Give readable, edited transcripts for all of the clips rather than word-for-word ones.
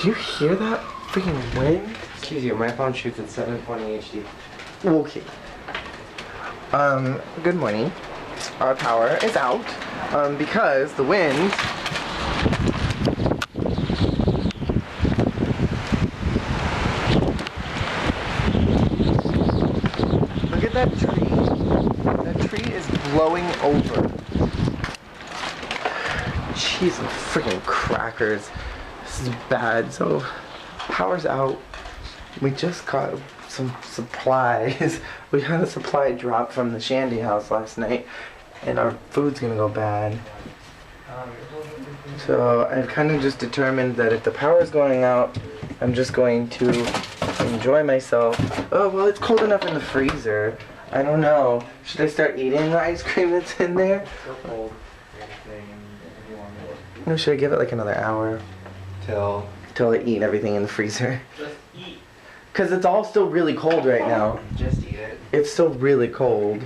Do you hear that freaking wind? Excuse you, my phone shoots at 720 HD. Okay. Good morning. Our power is out, because the wind look at that tree. That tree is blowing over. Jeez, freaking crackers. This is bad. So, power's out. We just got some supplies. We had a supply drop from the Shandy house last night, and our food's gonna go bad. So I've kind of just determined that if the power's going out, I'm just going to enjoy myself. Oh, well, it's cold enough in the freezer. I don't know. Should I start eating the ice cream that's in there? So cold. No, should I give it like another hour? Till I eat everything in the freezer. Just eat. Because it's all still really cold right now. Just eat it. It's still really cold.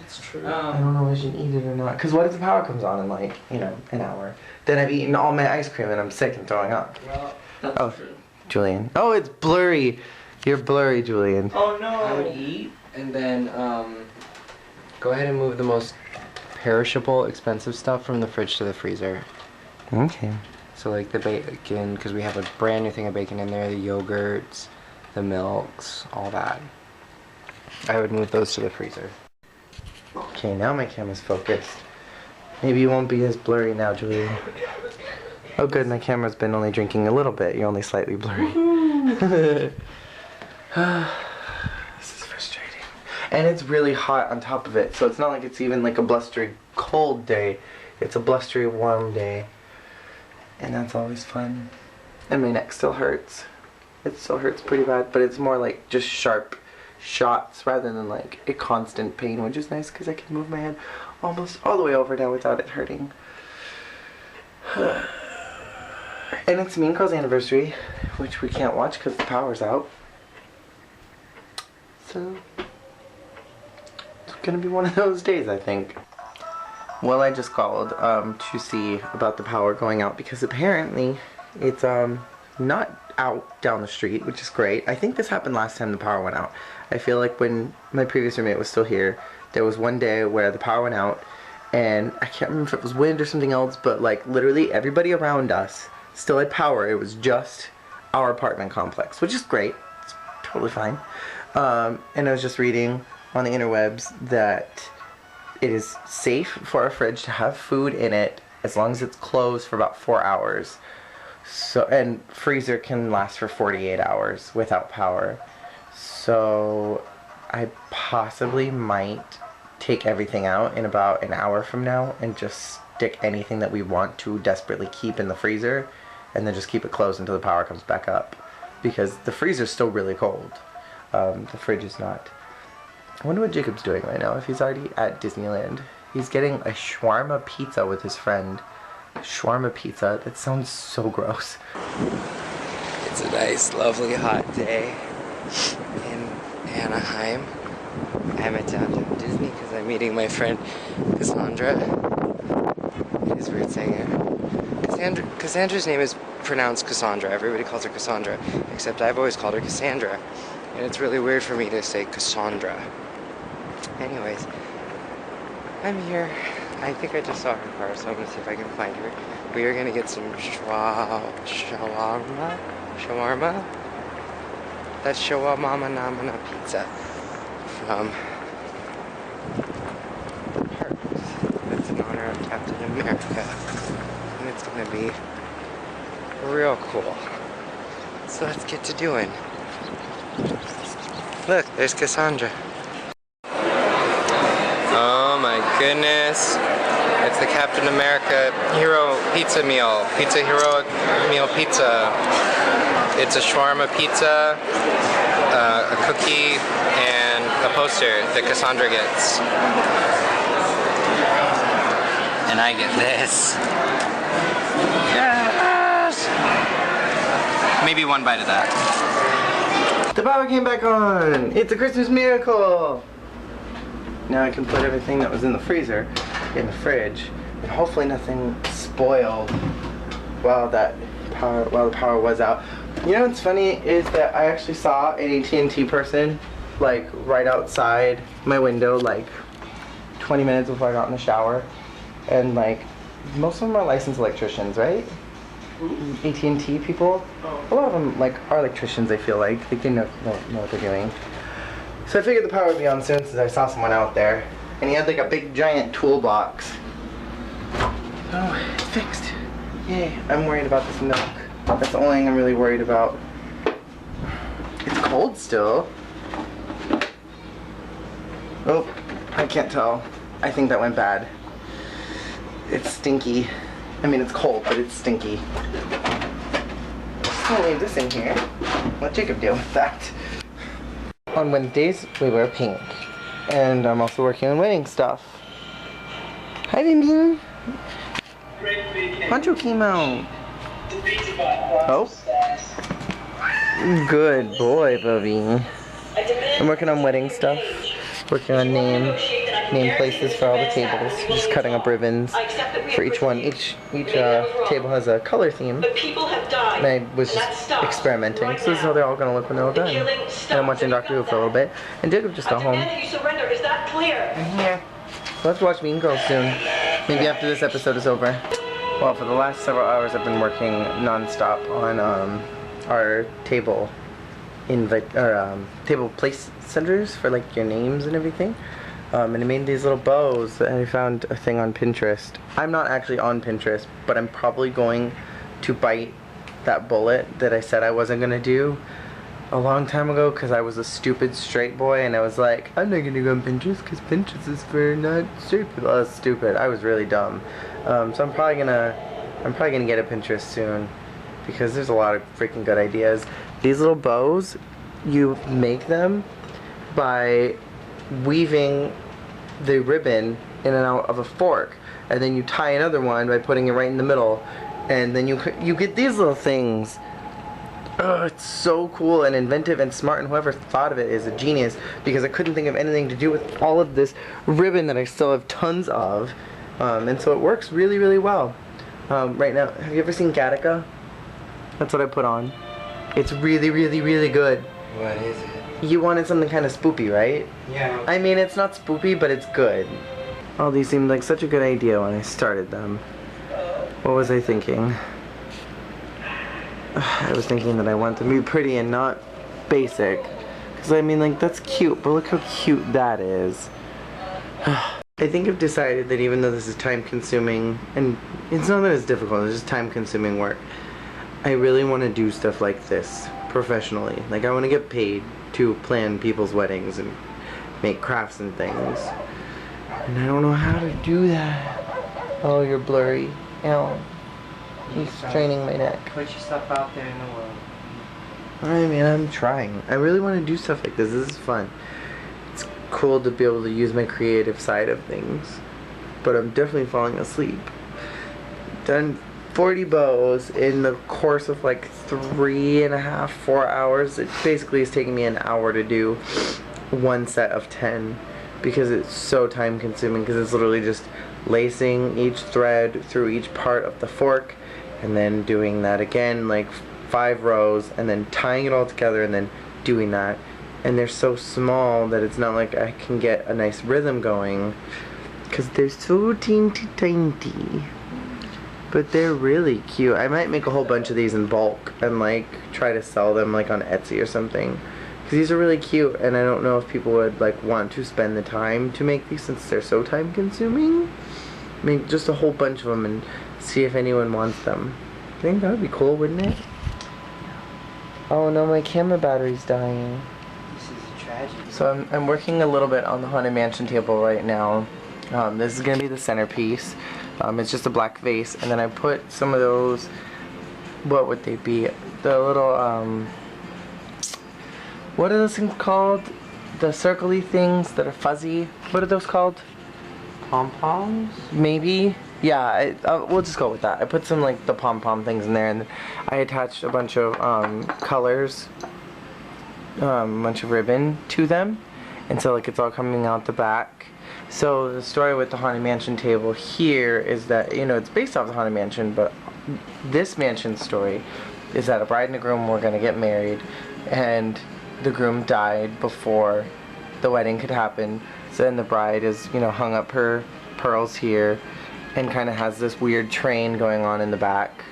It's true. I don't know if I should eat it or not. Because what if the power comes on in like, you know, an hour? Then I've eaten all my ice cream and I'm sick and throwing up. Well, that's true. Julian. Oh, it's blurry. You're blurry, Julian. Oh no. I would eat and then go ahead and move the most perishable, expensive stuff from the fridge to the freezer. Okay. So like the bacon, because we have a brand new thing of bacon in there, the yogurts, the milks, all that. I would move those to the freezer. Okay, now my camera's focused. Maybe you won't be as blurry now, Julian. Oh good, my camera's been only drinking a little bit. You're only slightly blurry. This is frustrating. And it's really hot on top of it, so it's not like it's even like a blustery cold day. It's a blustery warm day. And that's always fun. And my neck still hurts. It still hurts pretty bad, but it's more like just sharp shots rather than like a constant pain, which is nice because I can move my head almost all the way over now without it hurting. And it's Mean Girl's anniversary, which we can't watch because the power's out. So, it's gonna be one of those days, I think. Well, I just called to see about the power going out because apparently it's not out down the street, which is great. I think this happened last time the power went out. I feel like when my previous roommate was still here, there was one day where the power went out and I can't remember if it was wind or something else, but like literally everybody around us still had power. It was just our apartment complex, which is great. It's totally fine. And I was just reading on the interwebs that it is safe for a fridge to have food in it as long as it's closed for about 4 hours. So, and freezer can last for 48 hours without power. So I possibly might take everything out in about an hour from now and just stick anything that we want to desperately keep in the freezer and then just keep it closed until the power comes back up. Because the freezer's still really cold. The fridge is not. I wonder what Jacob's doing right now, if he's already at Disneyland. He's getting a shawarma pizza with his friend. Shawarma pizza? That sounds so gross. It's a nice, lovely, hot day in Anaheim. I'm at Downtown Disney because I'm meeting my friend Cassandra. It is weird saying her. Cassandra's name is pronounced Cassandra. Everybody calls her Cassandra, except I've always called her Cassandra. And it's really weird for me to say Cassandra. Anyways, I'm here. I think I just saw her car, so I'm gonna see if I can find her. We are gonna get some shawarma. That's shawarma namana pizza from Harps. That's in honor of Captain America. And it's gonna be real cool. So let's get to doing. Look, there's Cassandra. Oh my goodness. It's the Captain America Hero Pizza Meal. Pizza Heroic Meal Pizza. It's a shawarma pizza, a cookie, and a poster that Cassandra gets. And I get this. Yes! Maybe one bite of that. The power came back on! It's a Christmas miracle! Now I can put everything that was in the freezer in the fridge, and hopefully nothing spoiled while the power was out. You know what's funny is that I actually saw an AT&T person like right outside my window like 20 minutes before I got in the shower, and like most of them are licensed electricians, right? AT&T people. A lot of them like are electricians. I feel like they know what they're doing. So I figured the power would be on soon since I saw someone out there, and he had like a big giant toolbox. Oh, it's fixed. Yay! I'm worried about this milk. That's the only thing I'm really worried about. It's cold still. Oh, I can't tell. I think that went bad. It's stinky. I mean, it's cold, but it's stinky. I'll leave this in here. Let Jacob deal with that. On Wednesdays, we wear pink. And I'm also working on wedding stuff. Hi, Bing. Poncho came out. Oh. Good boy, Bubby. I'm working on wedding stuff. Working on name places for all the tables. Just cutting up ribbons for each one. Each table has a color theme. And I was just experimenting. So this is how they're all going to look when they're all done. And I'm watching Doctor Who for a little bit. And Jacob just got home. Yeah. We'll have to watch Mean Girls soon. Maybe after this episode is over. Well, for the last several hours I've been working non-stop on our table table place centers for like your names and everything. And I made these little bows, and I found a thing on Pinterest. I'm not actually on Pinterest, but I'm probably going to bite that bullet that I said I wasn't gonna do a long time ago because I was a stupid straight boy, and I was like, I'm not gonna go on Pinterest because Pinterest is for not straight people. I was stupid. I was really dumb. So I'm probably gonna get a Pinterest soon because there's a lot of freaking good ideas. These little bows, you make them by weaving the ribbon in and out of a fork, and then you tie another one by putting it right in the middle, and then you get these little things. Oh, it's so cool and inventive and smart, and whoever thought of it is a genius, because I couldn't think of anything to do with all of this ribbon that I still have tons of, and so it works really, really well. Right now, have you ever seen Gattaca? That's what I put on. It's really, really, really good. What is it? You wanted something kind of spoopy, right? Yeah. I mean, it's not spoopy, but it's good. All these seemed like such a good idea when I started them. What was I thinking? I was thinking that I want them to be pretty and not basic. Because I mean, like, that's cute, but look how cute that is. I think I've decided that even though this is time consuming, and it's not that it's difficult, it's just time consuming work, I really want to do stuff like this professionally. Like, I want to get paid to plan people's weddings and make crafts and things. And I don't know how to do that. Oh, you're blurry. Ow. He's straining my neck. Put your stuff out there in the world. I mean, I'm trying. I really want to do stuff like this. This is fun. It's cool to be able to use my creative side of things. But I'm definitely falling asleep. Done 40 bows in the course of like 3.5, 4 hours. It basically is taking me an hour to do one set of 10 because it's so time consuming, because it's literally just lacing each thread through each part of the fork and then doing that again like 5 rows and then tying it all together and then doing that. And they're so small that it's not like I can get a nice rhythm going because they're so teeny tiny. But they're really cute. I might make a whole bunch of these in bulk and like try to sell them like on Etsy or something. Because these are really cute, and I don't know if people would like want to spend the time to make these since they're so time consuming. Make just a whole bunch of them and see if anyone wants them. I think that would be cool, wouldn't it? Oh no, my camera battery's dying. This is a tragedy. So I'm working a little bit on the Haunted Mansion table right now. This is going to be the centerpiece. It's just a black vase, and then I put some of those, what would they be? The little, what are those things called? The circle-y things that are fuzzy. What are those called? Pom-poms? Maybe. Yeah, we'll just go with that. I put some like the pom-pom things in there, and I attached a bunch of colors, a bunch of ribbon to them, and so like it's all coming out the back. So the story with the Haunted Mansion table here is that, you know, it's based off the Haunted Mansion, but this mansion story is that a bride and a groom were going to get married, and the groom died before the wedding could happen. So then the bride is, you know, hung up her pearls here, and kind of has this weird train going on in the back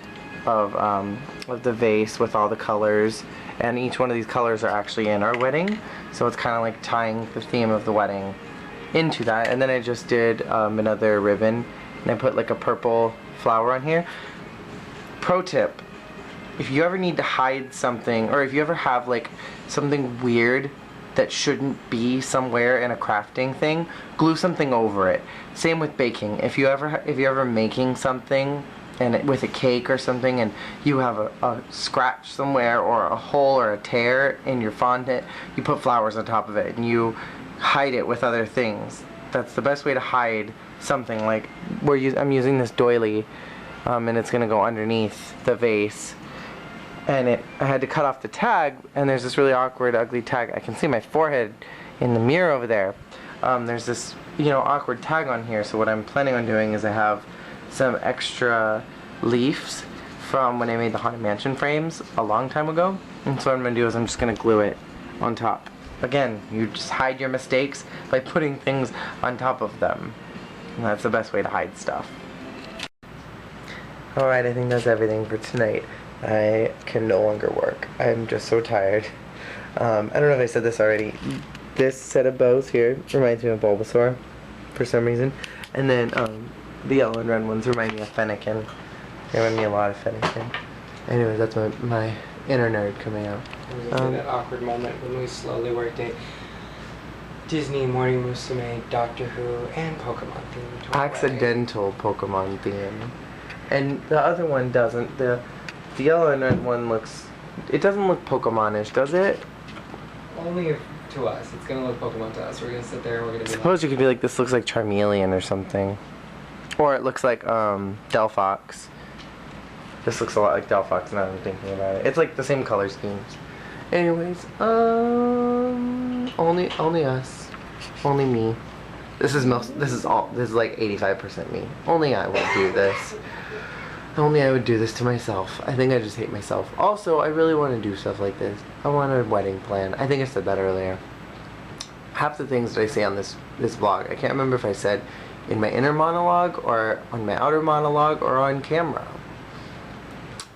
of the vase with all the colors, and each one of these colors are actually in our wedding. So it's kind of like tying the theme of the wedding into that. And then I just did another ribbon, and I put like a purple flower on here. Pro tip: if you ever need to hide something, or if you ever have like something weird that shouldn't be somewhere in a crafting thing, glue something over it. Same with baking. If you ever making something and with a cake or something, and you have a scratch somewhere or a hole or a tear in your fondant, you put flowers on top of it and you hide it with other things. That's the best way to hide something. Like I'm using this doily, and it's gonna go underneath the vase. And I had to cut off the tag, and there's this really awkward, ugly tag. I can see my forehead in the mirror over there. There's this, you know, awkward tag on here. So what I'm planning on doing is I have some extra leaves from when I made the Haunted Mansion frames a long time ago. And so what I'm going to do is I'm just going to glue it on top. Again, you just hide your mistakes by putting things on top of them. And that's the best way to hide stuff. Alright, I think that's everything for tonight. I can no longer work. I'm just so tired. I don't know if I said this already. This set of bows here reminds me of Bulbasaur for some reason. And then the yellow and red ones remind me of Fennekin. They remind me a lot of Fennekin. Anyways, that's my inner nerd coming out. It was that awkward moment when we slowly worked a Disney, Morning Musume, Doctor Who, and Pokemon theme. Accidental Pokemon theme. And the other one doesn't. The yellow and red one looks... It doesn't look Pokemon-ish, does it? Only if, to us. It's gonna look Pokemon to us. We're gonna sit there and we're gonna be Suppose you could be like, this looks like Charmeleon or something. Or it looks like Delphox. This looks a lot like Delphox now that I'm thinking about it. It's like the same color schemes. Anyways, only us. Only me. This is like 85% me. Only I would do this. Only I would do this to myself. I think I just hate myself. Also, I really want to do stuff like this. I want a wedding plan. I think I said that earlier. Half the things that I say on this vlog, I can't remember if I said in my inner monologue or on my outer monologue or on camera.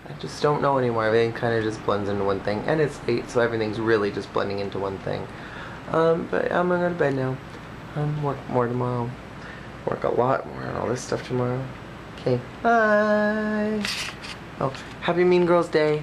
I just don't know anymore. Everything kind of just blends into one thing. And it's late, so everything's really just blending into one thing. But I'm gonna go to bed now. Work more tomorrow. Work a lot more on all this stuff tomorrow. Okay, bye. Oh, happy Mean Girls Day.